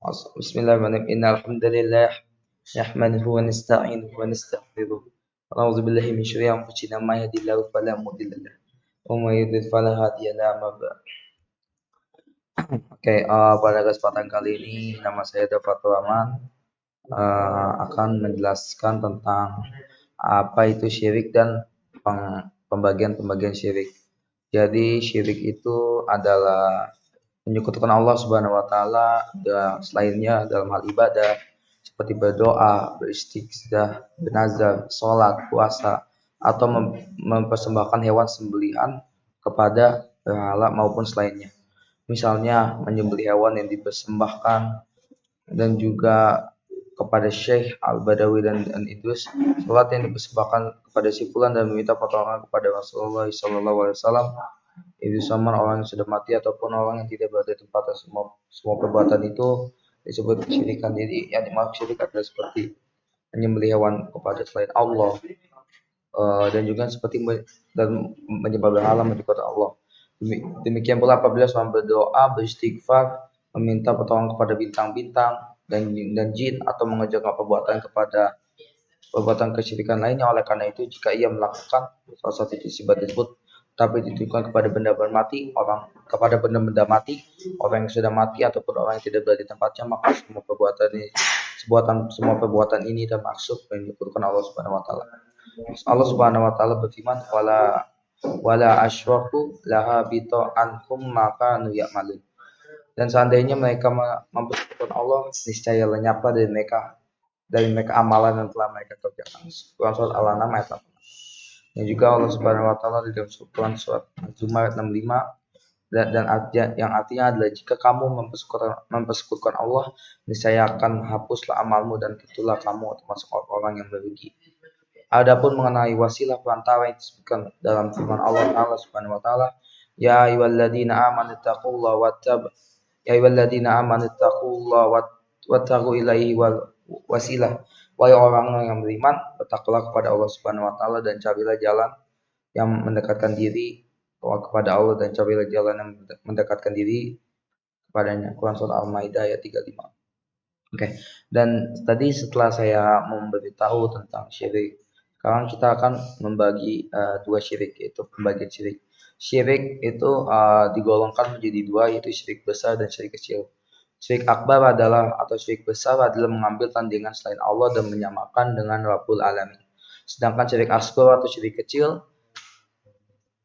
Bismillahirrahmanirrahim. Innal hamdalillah nahmaduhu wa nasta'inuhu wa nastaghfiruh. Wa na'udzu billahi min syururi anfusina may yahdihillahu fala mudilla lahu wa may yudlil fala hadiya lahu. Pada kesempatan kali ini nama saya Dafatul Rahman akan menjelaskan tentang apa itu syirik dan pembagian syirik. Jadi syirik itu adalah menyekutukan Allah Subhanahu wa taala dan selainnya dalam hal ibadah seperti berdoa, beristighfar, bernazar, sholat, puasa atau mempersembahkan hewan sembelihan kepada berhala maupun selainnya. Misalnya menyembelih hewan yang dipersembahkan dan juga kepada Syekh Al-Badawi dan Idris, sholat yang dipersembahkan kepada si fulan dan meminta pertolongan kepada Rasulullah SAW. Itu sama orang yang sudah mati ataupun orang yang tidak berada di tempat. Semua perbuatan itu disebut kesyirikan. Jadi yang dimaksud syirik adalah seperti menyembelih hewan kepada selain Allah, dan juga seperti menyembah berhala menyekutukan Allah. Demikian pula apabila seorang berdoa, beristighfar, meminta pertolongan kepada bintang-bintang dan jin atau mengajarkan perbuatan kesyirikan lainnya. Oleh karena itu, jika ia melakukan salah satu sifat tersebut tapi ditujukan kepada benda-benda mati, orang yang sudah mati ataupun orang yang tidak berada di tempatnya, maka semua perbuatan ini termasuk menyekutukan Allah Subhanahu wa taala. Allah Subhanahu wa taala berfirman, wala asyraku lahabita anhum maka kanu ya'malun. Dan seandainya mereka mempersekutukan Allah, niscaya lenyaplah dari mereka amalan yang telah mereka kerjakan. Surat Al-An'am ayat 8. Dan juga Allah Subhanahu wa taala di dalam surat Az-Zumar 65 dan yang artinya adalah jika kamu mempersekutukan Allah, niscaya akan hapuslah amalmu dan itulah kamu termasuk orang yang merugi. Adapun mengenai wasilah perantara yang disebutkan dalam firman Allah Subhanahu wa taala, ya ayyuhalladzina amanu taqullaha wattaqu ilaihi wasilah. Wahai orang yang beriman, bertakwalah kepada Allah Subhanahu wa taala dan carilah jalan yang mendekatkan diri kepada Allah dan carilah jalan yang mendekatkan diri kepadanya. Quran surah Al-Maidah ayat 35. Dan tadi setelah saya memberitahu tentang syirik, sekarang kita akan membagi dua syirik, yaitu pembagian syirik. Syirik itu digolongkan menjadi dua, yaitu syirik besar dan syirik kecil. Syirik akbar atau syirik besar adalah mengambil tandingan selain Allah dan menyamakan dengan Rabbul Alamin. Sedangkan syirik asghar atau syirik kecil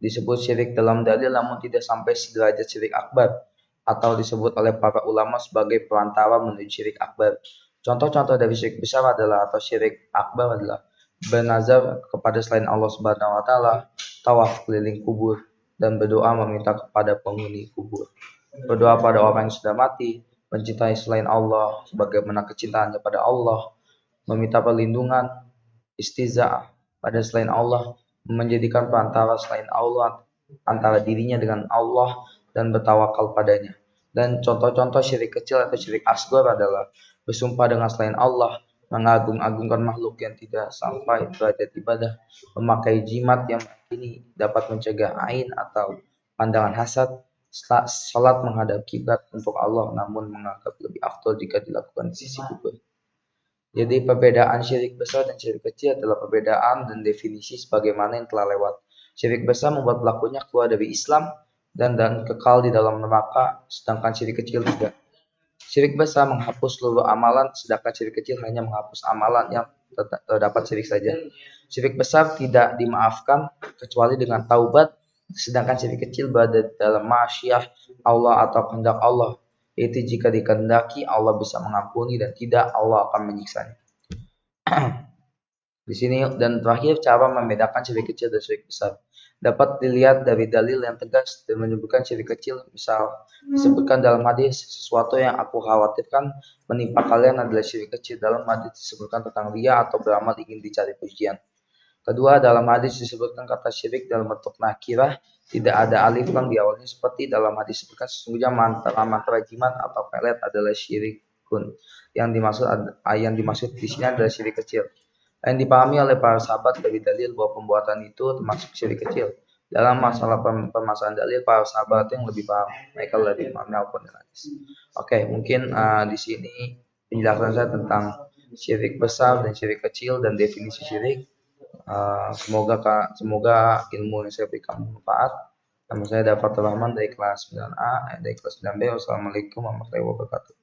disebut syirik dalam dalil namun tidak sampai sederajat syirik akbar, atau disebut oleh para ulama sebagai perantara menuju syirik akbar. Contoh-contoh dari syirik besar atau syirik akbar adalah bernazar kepada selain Allah Subhanahu wa taala, tawaf keliling kubur, dan berdoa meminta kepada penghuni kubur. Berdoa pada orang yang sudah mati, mencintai selain Allah sebagaimana kecintaannya pada Allah, meminta perlindungan, istiza'ah pada selain Allah, menjadikan perantara selain Allah antara dirinya dengan Allah dan bertawakal padanya. Dan contoh-contoh syirik kecil atau syirik asghar adalah bersumpah dengan selain Allah, mengagung-agungkan makhluk yang tidak sampai derajat ibadah, memakai jimat yang ini dapat mencegah ain atau pandangan hasad, salat menghadap kiblat untuk Allah namun menganggap lebih afdal jika dilakukan di sisi kubur. Jadi perbedaan syirik besar dan syirik kecil adalah perbedaan dan definisi sebagaimana yang telah lewat. Syirik besar membuat pelakunya keluar dari Islam dan kekal di dalam neraka, sedangkan syirik kecil tidak. Syirik besar menghapus seluruh amalan, sedangkan syirik kecil hanya menghapus amalan yang terdapat syirik saja. Syirik besar tidak dimaafkan kecuali dengan taubat, sedangkan syirik kecil berada dalam masyiah Allah atau kehendak Allah. Itu jika dikehendaki Allah bisa mengampuni dan tidak Allah akan menyiksanya. Di sini dan terakhir cara membedakan syirik kecil dan syirik besar dapat dilihat dari dalil yang tegas dan menyebutkan syirik kecil. Misal disebutkan dalam hadis, sesuatu yang aku khawatirkan menimpa kalian adalah syirik kecil. Dalam hadis disebutkan tentang riya atau beramal ingin dicari pujian. Kedua, dalam hadis disebutkan kata syirik dalam bentuk nakirah, tidak ada alif lam di awalnya, seperti dalam hadis disebutkan sesungguhnya mantra jimat atau pelet adalah syirikun. Yang dimaksud di sini adalah syirik kecil. Yang dipahami oleh para sahabat dari dalil bahwa pembuatan itu termasuk syirik kecil. Dalam masalah permasalahan dalil, para sahabat yang lebih paham. Mereka lebih paham Al-Quran dan hadis. Oke, mungkin di sini penjelasan saya tentang syirik besar dan syirik kecil dan definisi syirik. Semoga ilmu yang saya berikan bermanfaat. Nama saya Dafatul Rahman dari kelas 9A, dari kelas 9B. Wassalamualaikum warahmatullahi wabarakatuh.